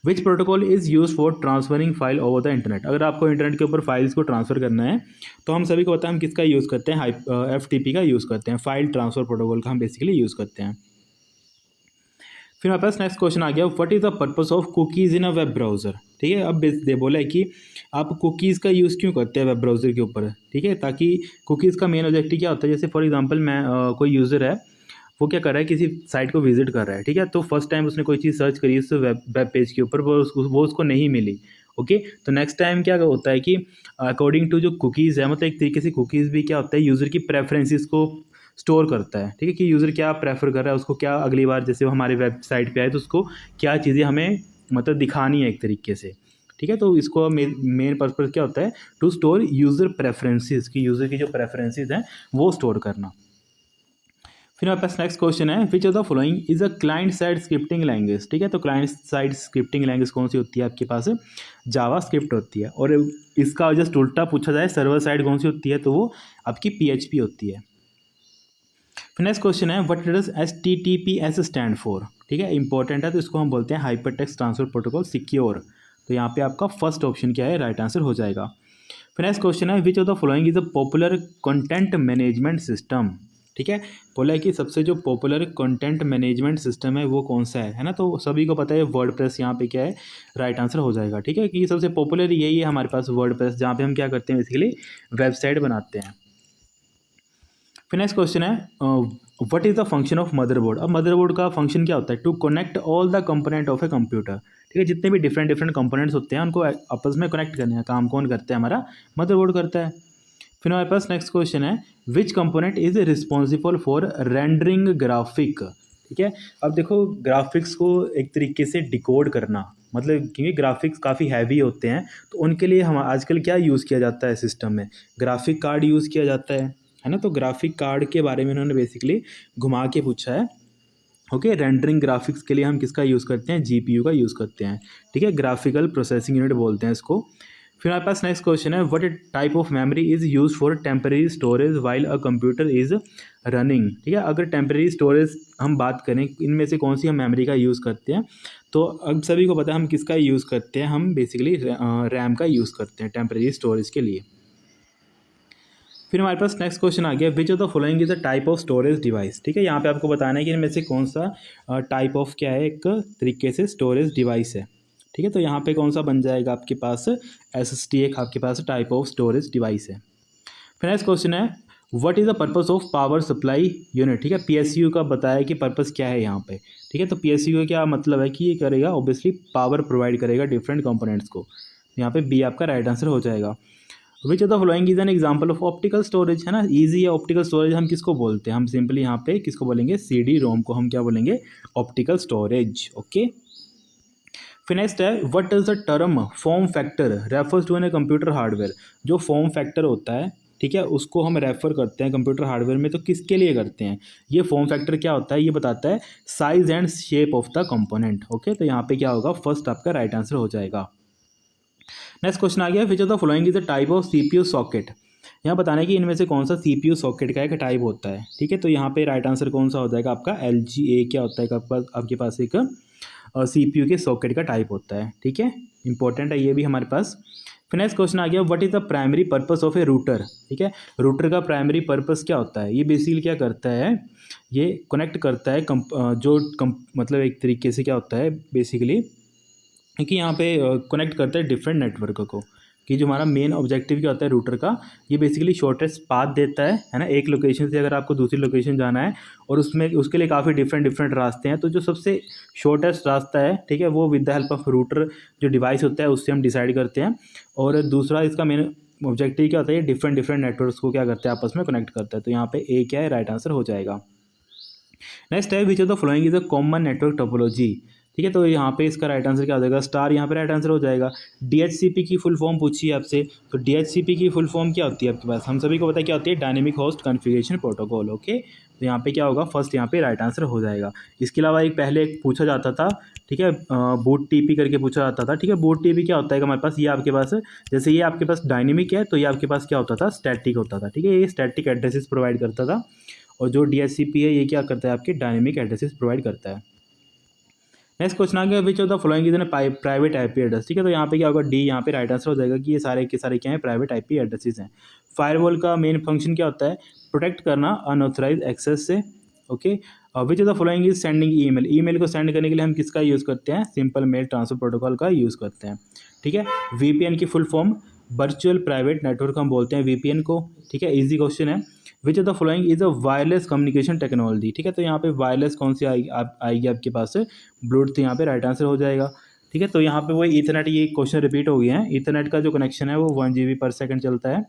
Which protocol is use for transferring file over the internet. अगर आपको इंटरनेट के ऊपर फाइल्स को ट्रांसफ़र करना है तो हम सभी को पता है हम किसका यूज़ करते हैं, FTP का यूज़ करते हैं, फाइल ट्रांसफ़र प्रोटोकॉल का हम बेसिकली यूज़ करते हैं। फिर हमारे पास नेक्स्ट क्वेश्चन आ गया, what is the purpose of cookies in a web browser. ठीक है, अब दे बोला है कि आप कुकीज़ का यूज़ क्यों करते हैं वेब ब्राउज़र के ऊपर। ठीक है, ताकि कुकीज़ का मेन ऑब्जेक्टिव क्या होता है, जैसे फॉर एग्जांपल मैं कोई यूज़र है, वो क्या कर रहा है, किसी साइट को विजिट कर रहा है। ठीक है, तो फर्स्ट टाइम उसने कोई चीज़ सर्च करी उस वेब पेज के ऊपर, वो उसको नहीं मिली। ओके, तो नेक्स्ट टाइम क्या होता है कि अकॉर्डिंग टू जो कुकीज़ है, मतलब एक तरीके से कुकीज़ भी क्या होता है, यूज़र की प्रेफरेंसेस को स्टोर करता है। ठीक है, कि यूज़र क्या प्रेफर कर रहा है, उसको क्या अगली बार जैसे वो हमारी वेबसाइट पे आए तो उसको क्या चीज़ें हमें मतलब दिखानी है एक तरीके से। ठीक है, तो इसको मेन पर्पज़ क्या होता है, टू स्टोर यूज़र प्रेफरेंसेस, कि यूज़र की जो प्रेफरेंसेस हैं वो स्टोर करना। फिर हमारे पास नेक्स्ट क्वेश्चन है, which of the following is a client side scripting language. ठीक है, तो क्लाइंट साइड स्क्रिप्टिंग लैंग्वेज कौन सी होती है आपके पास, जावा स्क्रिप्ट होती है। और इसका जस्ट उल्टा पूछा जाए सर्वर साइड कौन सी होती है, तो वो आपकी PHP होती है। फिर नेक्स्ट क्वेश्चन है, what does HTTPS stand for. ठीक है, इंपॉर्टेंट है, तो इसको हम बोलते हैं hyper text transfer protocol secure. तो यहाँ पे आपका फर्स्ट ऑप्शन क्या है, राइट आंसर हो जाएगा। फिर नेक्स्ट क्वेश्चन है, which of the following is a popular content management system. ठीक है, बोला है कि सबसे जो पॉपुलर कंटेंट मैनेजमेंट सिस्टम है वो कौन सा है ना, तो सभी को पता है वर्डप्रेस यहाँ पे क्या है, राइट आंसर हो जाएगा। ठीक है, कि सबसे पॉपुलर यही है हमारे पास वर्डप्रेस, जहाँ पे हम क्या करते हैं, बेसिकली वेबसाइट बनाते हैं। फिर नेक्स्ट क्वेश्चन है, what is the function of motherboard. अब मदरबोर्ड का फंक्शन क्या होता है, to connect all the component of a computer. ठीक है, जितने भी डिफरेंट डिफरेंट कंपोनेंट्स होते हैं उनको आपस में कनेक्ट करने का काम कौन करता है, हमारा मदरबोर्ड करता है। फिर हमारे पास नेक्स्ट क्वेश्चन है, which component is responsible for rendering graphic. ठीक है, अब देखो ग्राफिक्स को एक तरीके से डिकोड करना, मतलब क्योंकि ग्राफिक्स काफ़ी हैवी होते हैं, तो उनके लिए हम आजकल क्या यूज़ किया जाता है सिस्टम में, ग्राफिक कार्ड यूज़ किया जाता है ना। तो ग्राफिक कार्ड के बारे में उन्होंने बेसिकली घुमा के पूछा है। ओके, रेंडरिंग ग्राफिक्स के लिए हम किसका यूज़ करते हैं, GPU का यूज़ करते हैं। ठीक है, ग्राफिकल प्रोसेसिंग यूनिट बोलते हैं इसको। फिर हमारे पास नेक्स्ट क्वेश्चन है, what type of memory is use for temporary storage while a computer is running. ठीक है, अगर टेम्परेरी स्टोरेज हम बात करें, इनमें से कौन सी हम मेमोरी का यूज़ करते हैं, तो अब सभी को पता है हम किसका यूज़ करते हैं, हम बेसिकली रैम का यूज़ करते हैं टेम्परेरी स्टोरेज के लिए। फिर हमारे पास नेक्स्ट क्वेश्चन आ गया, which of the following is a type of storage device. ठीक है, यहाँ पे आपको बताना है कि इनमें से कौन सा टाइप ऑफ क्या है, एक तरीके से स्टोरेज डिवाइस है। ठीक है, तो यहाँ पे कौन सा बन जाएगा आपके पास, SSD एक आपके पास टाइप ऑफ स्टोरेज डिवाइस है। फिर नेक्स्ट क्वेश्चन है, what is the purpose of power supply unit. ठीक है, PSU का बताया कि पर्पस क्या है यहाँ पे। ठीक है, तो PSU का क्या मतलब है कि ये करेगा ऑब्वियसली पावर प्रोवाइड करेगा डिफरेंट कंपोनेंट्स को। यहाँ पे B आपका राइट आंसर हो जाएगा। विच of the following is an example of optical storage, है ना, ईजी है। ऑप्टिकल स्टोरेज हम किसको बोलते हैं, हम सिंपली यहाँ पे किसको बोलेंगे, CD-ROM को हम क्या बोलेंगे, ऑप्टिकल स्टोरेज। ओके, फिर नेक्स्ट है, what is the term form factor refers to an a computer hardware. जो फॉर्म फैक्टर होता है, ठीक है, उसको हम रेफर करते हैं कंप्यूटर हार्डवेयर में, तो किसके लिए करते हैं, ये फॉर्म फैक्टर क्या होता है, ये बताता है size and shape of the component. Okay, तो यहाँ पे क्या होगा, फर्स्ट आपका राइट आंसर हो जाएगा। नेक्स्ट क्वेश्चन आ गया, which of the following is the type of CPU socket. यहाँ बताना है कि इनमें से कौन सा CPU सॉकेट का एक टाइप होता है। ठीक है, तो यहाँ पे राइट आंसर कौन सा हो जाएगा आपका, LGA क्या होता है आपके पास एक CPU के सॉकेट का टाइप होता है। ठीक है, इंपॉर्टेंट है ये भी हमारे पास। फिर नेक्स्ट क्वेश्चन आ गया, what is the primary purpose of A router. ठीक है, रूटर का प्राइमरी पर्पस क्या होता है, ये बेसिकली क्या करता है, ये कनेक्ट करता है मतलब एक तरीके से क्या होता है बेसिकली, कि यहाँ पे कनेक्ट करते हैं डिफरेंट नेटवर्क को, कि जो हमारा मेन ऑब्जेक्टिव क्या होता है रूटर का, ये बेसिकली शॉर्टेस्ट पाथ देता है ना, एक लोकेशन से अगर आपको दूसरी लोकेशन जाना है और उसमें उसके लिए काफ़ी डिफरेंट डिफरेंट रास्ते हैं, तो जो सबसे शॉर्टेस्ट रास्ता है, ठीक है, वो with the help of router जो डिवाइस होता है उससे हम डिसाइड करते हैं। और दूसरा इसका मेन ऑब्जेक्टिव क्या होता है, डिफरेंट डिफरेंट नेटवर्क्स को क्या करते हैं, आपस में कनेक्ट करता है। तो यहाँ पे A क्या है, राइट आंसर हो जाएगा। नेक्स्ट है, which of the following is a common network topology. ठीक है, तो यहाँ पे इसका राइट आंसर क्या हो जाएगा, स्टार यहाँ पे राइट आंसर हो जाएगा। DHCP की फुल फॉर्म पूछी है आपसे, तो DHCP की फुल फॉर्म क्या होती है आपके पास, हम सभी को पता है क्या होती है, dynamic host configuration protocol. Okay, तो यहाँ पे क्या होगा, फर्स्ट यहाँ पे राइट आंसर हो जाएगा। इसके अलावा एक पहले एक पूछा जाता था, ठीक है, बूट TP करके पूछा जाता था। ठीक है, बूट TP क्या होता है हमारे पास, ये आपके पास जैसे ये आपके पास डायनेमिक है, तो ये आपके पास क्या होता था, स्टैटिक होता था। ठीक है, ये स्टैटिक एड्रेसेस प्रोवाइड करता था। और जो DHCP है ये क्या करता है, आपके डायनेमिक एड्रेसेस प्रोवाइड करता है। नेक्स्ट क्वेश्चन आ गया, which of the following is N private IP address. ठीक है, तो यहाँ पे क्या होगा, डी यहाँ पे राइट आंसर हो जाएगा कि ये सारे के सारे क्या हैं, प्राइवेट IP एड्रेसेस हैं। फायरवॉल का मेन फंक्शन क्या होता है, प्रोटेक्ट करना अनऑथराइज एक्सेस से। Okay, which of the following is sending email. Email को सेंड करने के लिए हम किसका यूज़ करते हैं, सिंपल मेल ट्रांसफर प्रोटोकॉल का यूज़ करते हैं। ठीक है, VPN की full form virtual private network हम बोलते हैं VPN को। ठीक है, इजी क्वेश्चन है। Which of the following is a wireless communication technology. ठीक है, तो यहाँ पे वायरलेस कौन सी आएगी आपके पास, ब्लूटूथ यहाँ पे राइट आंसर हो जाएगा। ठीक है, तो यहाँ पे वो ईथरनेट, ये क्वेश्चन रिपीट हो गए हैं। ईथरनेट का जो कनेक्शन है वो 1 GB पर सेकंड चलता है।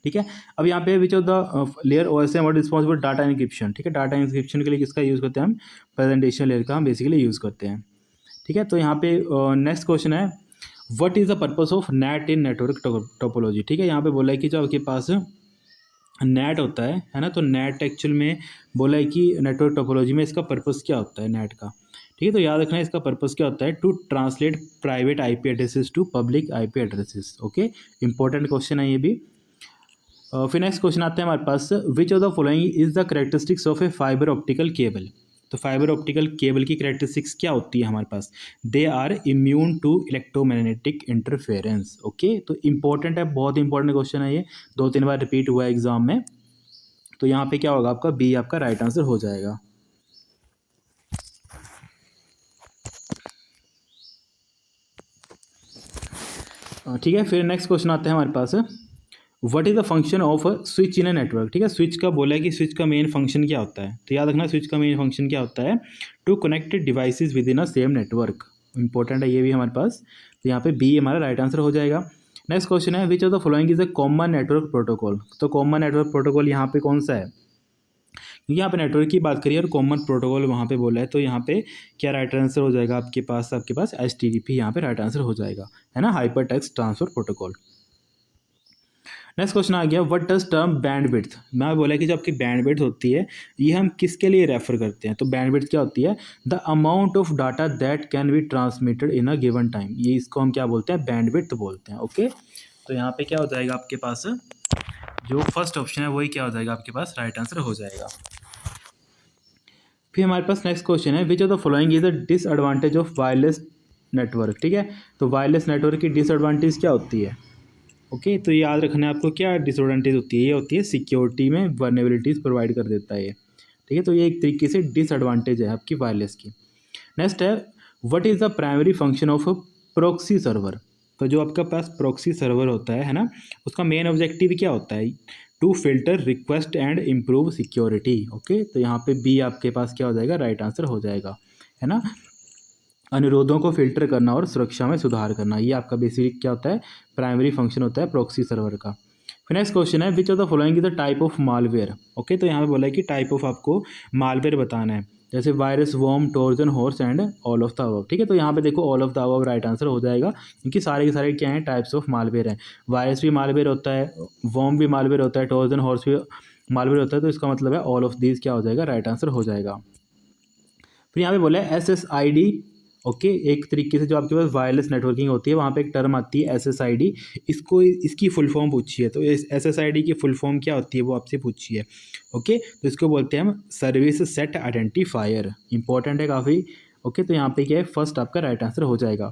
ठीक है, अब यहाँ पे विच ऑफ द लेयर OSM और रिस्पॉन्सिबल डाटा इंक्रिप्शन। ठीक है, डाटा इंक्रिप्शन के लिए किसका यूज़ करते हैं हम, प्रेजेंटेशन लेयर का हम बेसिकली यूज़ करते हैं। ठीक है, तो यहाँ पे नेक्स्ट क्वेश्चन है, what is the purpose of net in network topology. ठीक है, यहाँ पे बोला है कि जो आपके पास नेट होता है ना, तो नेट एक्चुअल में बोला है कि नेटवर्क टोपोलॉजी में इसका पर्पस क्या होता है नेट का। ठीक है, तो याद रखना है इसका पर्पस क्या होता है, to translate private IP addresses to public IP addresses. Okay, important question है ये भी। फिर नेक्स्ट क्वेश्चन आता है हमारे पास, which of the following is the characteristics of a fibre optical cable. तो फाइबर ऑप्टिकल केबल की करेक्टरिस्टिक्स क्या होती है हमारे पास, they are immune to electromagnetic interference. Okay, तो इंपॉर्टेंट है, बहुत इंपॉर्टेंट क्वेश्चन है ये, 2-3 बार रिपीट हुआ है एग्जाम में। तो यहाँ पे क्या होगा, आपका बी आपका राइट आंसर हो जाएगा। ठीक है, फिर नेक्स्ट क्वेश्चन आता है हमारे पास, what is the function of switch in a network. ठीक है, स्विच का बोला है कि स्विच का मेन फंक्शन क्या होता है, तो याद रखना स्विच का मेन फंक्शन क्या होता है, to connect devices within a same network. Important है ये भी हमारे पास, तो यहाँ पे बी हमारा राइट आंसर हो जाएगा। नेक्स्ट क्वेश्चन है, which of the following is a common network protocol. तो कॉमन नेटवर्क प्रोटोकॉल यहाँ पे कौन सा है, क्योंकि यहाँ पे नेटवर्क की बात करिए और कॉमन प्रोटोकॉल वहाँ पे बोला है, तो यहाँ पे क्या राइट आंसर हो जाएगा आपके पास HTTP यहाँ पे राइट आंसर हो जाएगा, है ना, hyper text transfer protocol. Next question आ गया, व्हाट डज टर्म बैंडविड्थ। मैं बोला कि जो आपकी बैंडविड्थ होती है ये हम किसके लिए रेफर करते हैं, तो बैंडविड्थ क्या होती है, the amount of data that can be transmitted in a given time. ये इसको हम क्या बोलते हैं, बैंडविड्थ बोलते हैं। ओके, तो यहाँ पे क्या हो जाएगा आपके पास, जो फर्स्ट ऑप्शन है वही क्या हो जाएगा आपके पास, राइट आंसर हो जाएगा। फिर हमारे पास नेक्स्ट क्वेश्चन है, which of the following is the disadvantage of wireless network. ठीक है, तो वायरलेस नेटवर्क की डिसएडवांटेज क्या होती है। ओके, तो ये याद रखना है आपको, क्या डिसएडवांटेज होती है, ये होती है सिक्योरिटी में वर्नेबिलिटीज़ प्रोवाइड कर देता है ये। ठीक है, तो ये एक तरीके से डिसएडवांटेज है आपकी वायरलेस की। नेक्स्ट है, what is the primary function of proxy server. तो जो आपका पास प्रॉक्सी सर्वर होता है ना, उसका मेन ऑब्जेक्टिव क्या होता है, to filter request and improve security. Okay, तो यहाँ पे बी आपके पास क्या हो जाएगा, राइट आंसर हो जाएगा, है ना, अनुरोधों को फिल्टर करना और सुरक्षा में सुधार करना, ये आपका बेसिक क्या होता है, प्राइमरी फंक्शन होता है प्रॉक्सी सर्वर का। फिर नेक्स्ट क्वेश्चन है, which of the following is the type of malware. Okay, तो यहाँ पे बोला है कि टाइप ऑफ आपको मालवेयर बताना है, जैसे virus, worm, Trojan horse and all of the above. ठीक है, तो यहाँ पे देखो all of the above right answer हो जाएगा, क्योंकि सारे के सारे क्या हैं, टाइप्स ऑफ मालवेयर हैं। वायरस भी मालवेयर होता है, वॉर्म भी मालवेयर होता है, ट्रोजन हॉर्स भी मालवेयर होता है, तो इसका मतलब है ऑल ऑफ दीज क्या हो जाएगा, राइट आंसर हो जाएगा। फिर यहाँ पे बोला है SSID। ओके, एक तरीके से जो आपके पास वायरलेस नेटवर्किंग होती है वहाँ पे एक टर्म आती है SSID, इसको इसकी फुल फॉर्म पूछी है, तो इस SSID की फुल फॉर्म क्या होती है वो आपसे पूछी है। ओके, तो इसको बोलते हैं हम सर्विस सेट आइडेंटिफायर, इंपॉर्टेंट है काफ़ी। ओके, तो यहाँ पे क्या है, फर्स्ट आपका राइट आंसर हो जाएगा।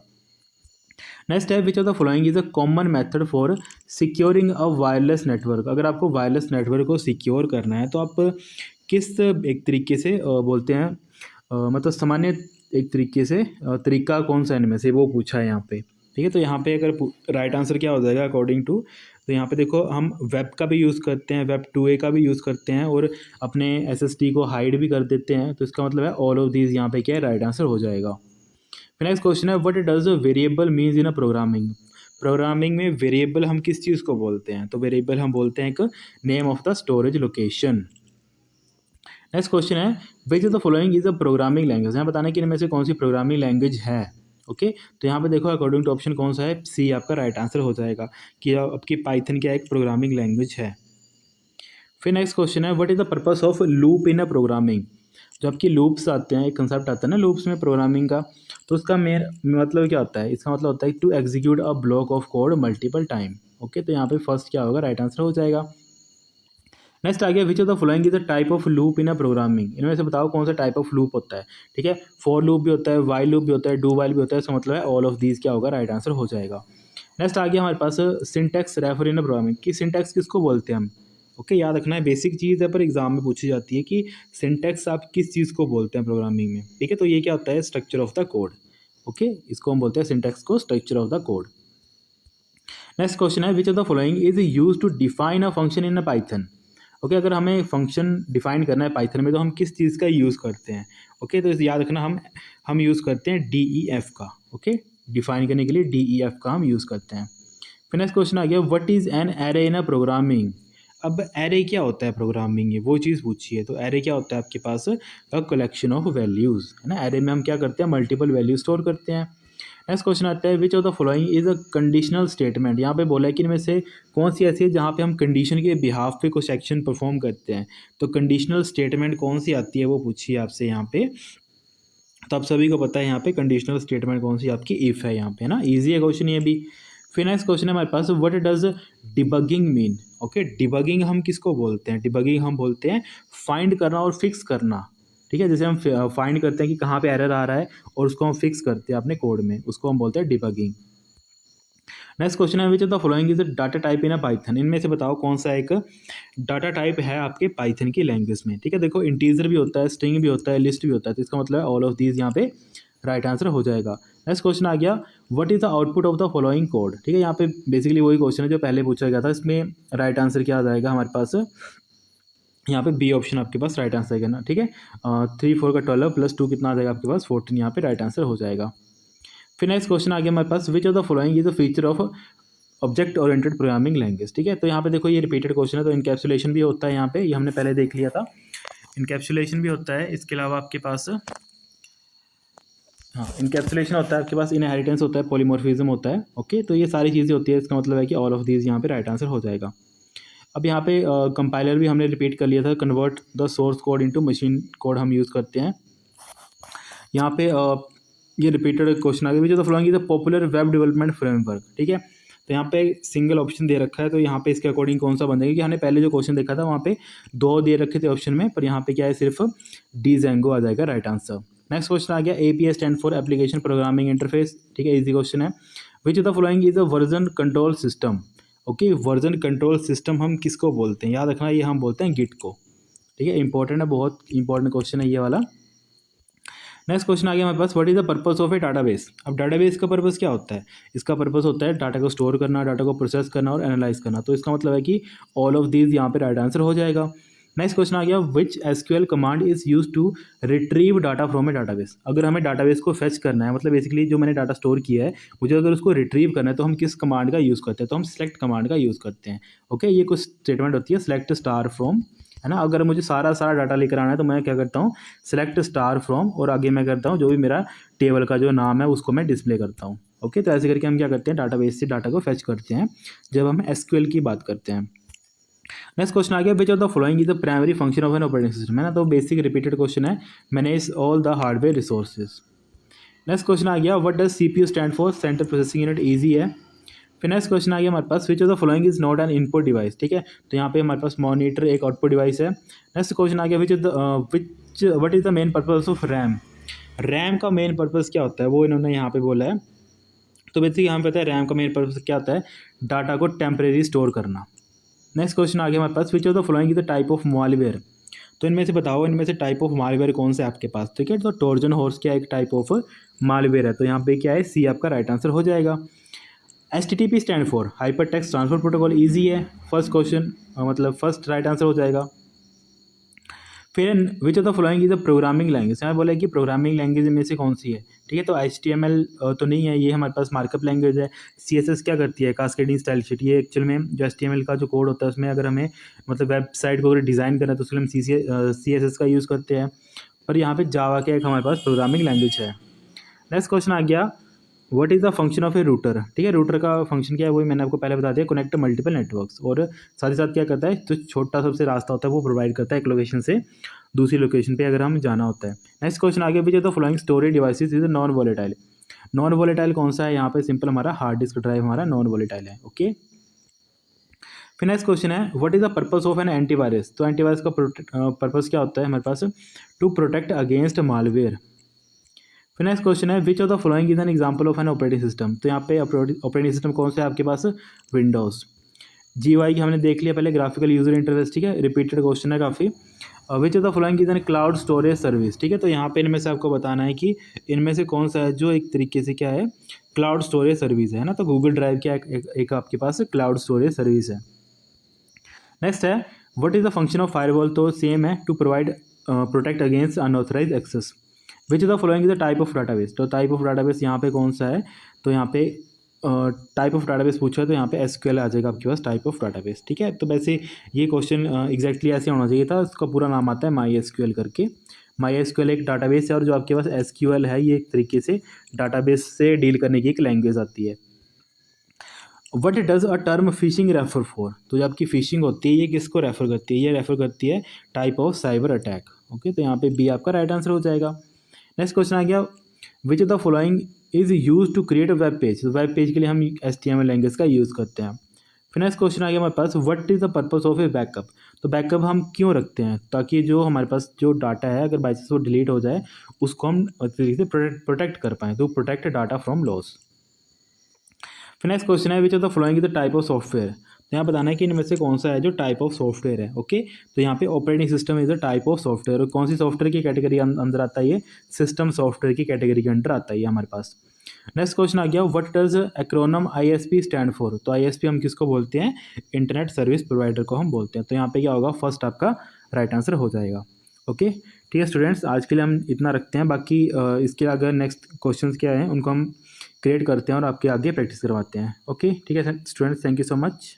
नेक्स्ट है, which of the following is a common method for securing a wireless network. अगर आपको वायरलेस नेटवर्क को सिक्योर करना है तो आप किस एक तरीके से बोलते हैं, मतलब सामान्य एक तरीके से तरीका कौन सा इनमें से, वो पूछा है यहाँ पे। ठीक है, तो यहाँ पे अगर राइट आंसर क्या हो जाएगा अकॉर्डिंग टू, तो यहाँ पे देखो हम वेब का भी यूज़ करते हैं, वेब 2A का भी यूज़ करते हैं, और अपने SSD को हाइड भी कर देते हैं, तो इसका मतलब है ऑल ऑफ दीज यहाँ पे क्या है, राइट आंसर हो जाएगा। फिर नेक्स्ट क्वेश्चन है, what does variable means in a programming. Programming में वेरिएबल हम किस चीज़ को बोलते हैं, तो वेरिएबल हम बोलते हैं एक name of the storage location. Next question है, which of the following is a programming language. यहाँ बताना कि इनमें से कौन सी प्रोग्रामिंग लैंग्वेज है। ओके, तो यहाँ पे देखो अकॉर्डिंग टू ऑप्शन कौन सा है, सी आपका राइट आंसर हो जाएगा, कि आपकी पाइथन क्या एक प्रोग्रामिंग लैंग्वेज है। फिर नेक्स्ट क्वेश्चन है, what is the purpose of loop in a programming. जो आपकी लूप्स आते हैं, एक कंसेप्ट आता है ना लूप्स में प्रोग्रामिंग का, तो उसका मेन मतलब क्या होता है, इसका मतलब होता है to execute a block of code multiple time. Okay, तो यहाँ पे फर्स्ट क्या होगा, राइट आंसर हो जाएगा। नेक्स्ट आ गया, which of the following is the type of loop in a programming. इनमें से बताओ कौन सा टाइप ऑफ लूप होता है। ठीक है, फॉर लूप भी होता है, वाइल लूप भी होता है, डू वाइल भी होता है, इसका मतलब है ऑल ऑफ दीज क्या होगा, राइट आंसर हो जाएगा। नेक्स्ट आ गया हमारे पास syntax refer in a programming, कि सिंटैक्स किसको बोलते हैं हम। ओके, याद रखना है, बेसिक चीज़ है पर एग्जाम में पूछी जाती है कि सिंटैक्स आप किस चीज़ को बोलते हैं प्रोग्रामिंग में। ठीक है, तो ये क्या होता है, structure of the code. Okay, इसको हम बोलते हैं सिंटैक्स को, structure of the code. Next question है, which of the following is use to define a function in a Python. Okay, अगर हमें फंक्शन डिफाइन करना है पाइथन में तो हम किस चीज़ का यूज़ करते हैं। ओके, तो याद रखना, हम यूज़ करते हैं DEF का। ओके, डिफाइन करने के लिए DEF का हम यूज़ करते हैं। फिर नेक्स्ट क्वेश्चन आ गया, what is an array in a programming. अब एरे क्या होता है प्रोग्रामिंग में, वो चीज़ पूछी है। तो एरे क्या होता है आपके पास, अ कलेक्शन ऑफ वैल्यूज़, है ना। एरे में हम क्या करते हैं, मल्टीपल वैल्यू स्टोर करते हैं। नेक्स्ट क्वेश्चन आता है, which of the following is a conditional statement. यहाँ पे बोला है कि इनमें से कौन सी ऐसी है जहाँ पे हम कंडीशन के बिहाफ पे कुछ एक्शन परफॉर्म करते हैं। तो कंडीशनल स्टेटमेंट कौन सी आती है वो पूछी है आपसे यहाँ पे। तो आप सभी को पता है यहाँ पे कंडीशनल स्टेटमेंट कौन सी आपकी, इफ है यहाँ पे, है ना। ईजी है क्वेश्चन ये भी। फिर नेक्स्ट क्वेश्चन है हमारे पास, what does debugging mean. Okay, debugging हम किसको बोलते हैं, डिबगिंग हम बोलते हैं फाइंड करना और फिक्स करना। ठीक है, जैसे हम फाइंड करते हैं कि कहाँ पे एरर आ रहा है और उसको हम फिक्स करते हैं अपने कोड में, उसको हम बोलते हैं डिबगिंग। नेक्स्ट क्वेश्चन है, which of the following is the data type in a Python. इनमें से बताओ कौन सा एक डाटा टाइप है आपके पाइथन की लैंग्वेज में। ठीक है, देखो इंटीजर भी होता है, स्ट्रिंग भी होता है, लिस्ट भी होता है, तो इसका मतलब है ऑल ऑफ दीज यहाँ पे राइट आंसर हो जाएगा। नेक्स्ट क्वेश्चन आ गया, what is the output of the following code. ठीक है, यहाँ पे बेसिकली वही क्वेश्चन है जो पहले पूछा गया था। इसमें राइट आंसर क्या आ जाएगा हमारे पास, यहाँ पे बी ऑप्शन आपके पास राइट आंसर है ना। ठीक है, 3 4 का 12 +2 कितना आ जाएगा आपके पास, 14, यहाँ पे राइट आंसर हो जाएगा। फिर नेक्स्ट क्वेश्चन आ गया हमारे पास, which of the following is a feature of object oriented programming language. ठीक है, तो यहाँ पे देखो ये रिपीटेड क्वेश्चन है, तो इनकैप्सुलेशन भी होता है यहाँ पे, ये हमने पहले देख लिया था। इनकैप्सुलेशन भी होता है, इसके अलावा आपके पास, हाँ, इनकैप्सुलेशन होता है आपके पास, इनहेरिटेंस होता है, पॉलीमॉर्फिज्म होता है। ओके, तो ये सारी चीज़ें होती है, इसका मतलब है कि ऑल ऑफ दीज यहाँ पे राइट आंसर हो जाएगा। अब यहाँ पे कंपाइलर भी हमने रिपीट कर लिया था, convert the source code into machine code हम यूज़ करते हैं। यहाँ पे ये रिपीटेड क्वेश्चन आ गया, जो the following is a popular web development framework. ठीक है, तो यहाँ पे सिंगल ऑप्शन दे रखा है, तो यहाँ पे इसके अकॉर्डिंग कौन सा बनेगा, कि हमने पहले जो क्वेश्चन देखा था वहाँ पे 2 दे रखे थे ऑप्शन में, पर यहाँ पे क्या है, सिर्फ Django आ जाएगा राइट आंसर। नेक्स्ट क्वेश्चन आ गया, API stand for application programming interface. ठीक है, इजी क्वेश्चन है। Which of the following is a version control system. Okay, version control system हम किसको बोलते हैं, याद रखना, ये हम बोलते हैं गिट को। ठीक है, इंपॉर्टेंट है, बहुत इंपॉर्टेंट क्वेश्चन है ये वाला। नेक्स्ट क्वेश्चन आ गया हमारे पास, what is the purpose of a database. अब डाटाबेस का पर्पस क्या होता है, इसका पर्पस होता है डाटा को स्टोर करना, डाटा को प्रोसेस करना और एनालाइज करना। तो इसका मतलब है कि ऑल ऑफ दीज यहाँ पे राइट आंसर हो जाएगा। नेक्स्ट क्वेश्चन आ गया, which SQL command is use to retrieve data from a database. अगर हमें डाटाबेस को फेच करना है, मतलब बेसिकली जो मैंने डाटा स्टोर किया है मुझे अगर उसको रिट्रीव करना है, तो हम किस कमांड का यूज़ करते हैं, तो हम सेलेक्ट कमांड का यूज़ करते हैं। ओके, ये कुछ स्टेटमेंट होती है, सेलेक्ट स्टार फ्रॉम, है ना। अगर मुझे सारा डाटा लेकर आना है तो मैं क्या करता हूँ, सेलेक्ट स्टार फ्रॉम, और आगे मैं करता हूँ जो भी मेरा टेबल का जो नाम है उसको मैं डिस्प्ले करता हूँ। ओके, तो ऐसे करके हम क्या करते हैं, डाटाबेस से डाटा को फेच करते हैं जब हम SQL की बात करते हैं। नेक्स्ट क्वेश्चन आ गया, which of the following is the primary function of an operating system, है ना। तो बेसिक रिपीटेड क्वेश्चन है, manage all the hardware resources. Next question आ गया, what does CPU stand for, central processing unit, easy है। फिर next question आ गया हमारे पास, which of the following is not an input device. ठीक है, तो यहाँ पे हमारे पास मॉनिटर एक आउटपुट डिवाइस है। नेक्स्ट क्वेश्चन आ गया, विच what is the main purpose of RAM. RAM का मेन पर्पस क्या होता है वो इन्होंने यहाँ पे बोला है। तो बेसिकली हमें पता है रैम का मेन पर्पस क्या होता है, डाटा को टेम्परेरी स्टोर करना। नेक्स्ट क्वेश्चन आ गया हमारे पास, which of the following is the type of malware. तो इनमें से बताओ, इनमें से टाइप ऑफ मालवेयर कौन सा है आपके पास। ठीक है, तो ट्रोजन हॉर्स क्या एक टाइप ऑफ मालवेयर है, तो यहाँ पे क्या है, सी आपका राइट आंसर हो जाएगा। HTTP stand for hyper text transfer protocol, easy है, फर्स्ट क्वेश्चन मतलब फर्स्ट राइट आंसर हो जाएगा। फिर विच of the following is the programming language, यहाँ बोला है कि प्रोग्रामिंग लैंग्वेज में से कौन सी है। ठीक है, तो HTML तो नहीं है, ये हमारे पास मार्कअप लैंग्वेज है। CSS क्या करती है, कास्केडिंग स्टाइल शीट, ये एक्चुअल में जो HTML का जो कोड होता है उसमें अगर हमें मतलब वेबसाइट को अगर डिज़ाइन करना है तो उसके लिए हम CSS का यूज़ करते हैं। और यहाँ पे जावा क्या एक हमारे पास प्रोग्रामिंग लैंग्वेज है। नेक्स्ट क्वेश्चन आ गया, what is the function of A router. ठीक है, रूटर का फंक्शन क्या है वही मैंने आपको पहले बता दिया, कनेक्ट मल्टीपल नेटवर्क्स, और साथ ही साथ क्या करता है, जो छोटा सबसे रास्ता होता है वो प्रोवाइड करता है एक लोकेशन से दूसरी लोकेशन पे अगर हम जाना होता है। नेक्स्ट क्वेश्चन आगे भी जो तो following storage devices is non volatile. नॉन वोलेटाइल कौन सा है, यहाँ पे सिंपल हमारा हार्ड डिस्क ड्राइव हमारा नॉन वोलेटाइल है। ओके, फिर नेक्स्ट क्वेश्चन है what is the purpose of an antivirus. तो एंटीवायरस का पर्पस क्या होता है हमारे पास, टू प्रोटेक्ट अगेंस्ट मालवेयर। फिर नेक्स्ट क्वेश्चन है which of the following is an example of an operating system. तो यहाँ पे ऑपरेटिंग सिस्टम कौन सा है आपके पास, विंडोज़। GUI की हमने देख लिया पहले, ग्राफिकल यूजर इंटरफेस, ठीक है, रिपीटेड क्वेश्चन है काफ़ी। विच of the following is N cloud storage service, ठीक है। तो यहाँ पे इनमें से आपको बताना है कि इनमें से कौन सा है जो एक तरीके से क्या है, क्लाउड स्टोरेज सर्विस है ना। तो गूगल ड्राइव क्या एक आपके पास क्लाउड स्टोरेज सर्विस है। नेक्स्ट है what is the function of firewall. तो सेम है, to provide protect against unauthorise access. Which is the following is the type of database. तो टाइप ऑफ डाटाबेस यहाँ पे कौन सा है, तो यहाँ पे टाइप ऑफ डाटाबेस पूछा है तो यहाँ पे SQL आ जाएगा आपके पास, टाइप ऑफ डाटाबेस, ठीक है। तो वैसे ये क्वेश्चन एग्जैक्टली ऐसे होना चाहिए था, उसका पूरा नाम आता है MySQL करके। MySQL एक डाटाबेस है और जो आपके पास SQL है ये एक तरीके से डाटाबेस से डील करने की एक लैंग्वेज आती है। What does a term fishing refer for. तो जो आपकी फिशिंग होती है ये किसको रेफर करती है, ये रेफर करती है type of cyber attack. Okay, तो यहाँ पे बी आपका राइट आंसर हो जाएगा। नेक्स्ट क्वेश्चन आ गया which of the following is use to create a web page. Web page के लिए हम HTML लैंग्वेज का यूज़ करते हैं। फिर नेक्स्ट क्वेश्चन आ गया हमारे पास what is the purpose of a backup. तो बैकअप हम क्यों रखते हैं, ताकि जो हमारे पास जो डाटा है अगर बाई चांस वो डिलीट हो जाए उसको हम तरीके से प्रोटेक्ट कर पाएँ, तो प्रोटेक्ट डाटा फ्रॉम लॉस। फिर नेक्स्ट क्वेश्चन है which of the following is the type of software. तो यहाँ बताना है कि इनमें से कौन सा है जो टाइप ऑफ सॉफ्टवेयर है। ओके, तो यहाँ पे operating system is the type of software. और कौन सी सॉफ्टवेयर की कैटेगरी अंदर आता है, ये सिस्टम सॉफ्टवेयर की कैटेगरी के अंडर आता है हमारे पास। नेक्स्ट क्वेश्चन आ गया what does acronym ISP stand for. तो ISP हम किसको बोलते हैं, इंटरनेट सर्विस प्रोवाइडर को हम बोलते हैं। तो यहाँ पे क्या होगा, फर्स्ट आपका राइट आंसर हो जाएगा। ओके, ठीक है स्टूडेंट्स, आज के लिए हम इतना रखते हैं। बाकी इसके अगर नेक्स्ट क्वेश्चंस क्या हैं उनको हम क्रिएट करते हैं और आपके आगे प्रैक्टिस करवाते हैं। ओके, ठीक है students, thank you so much.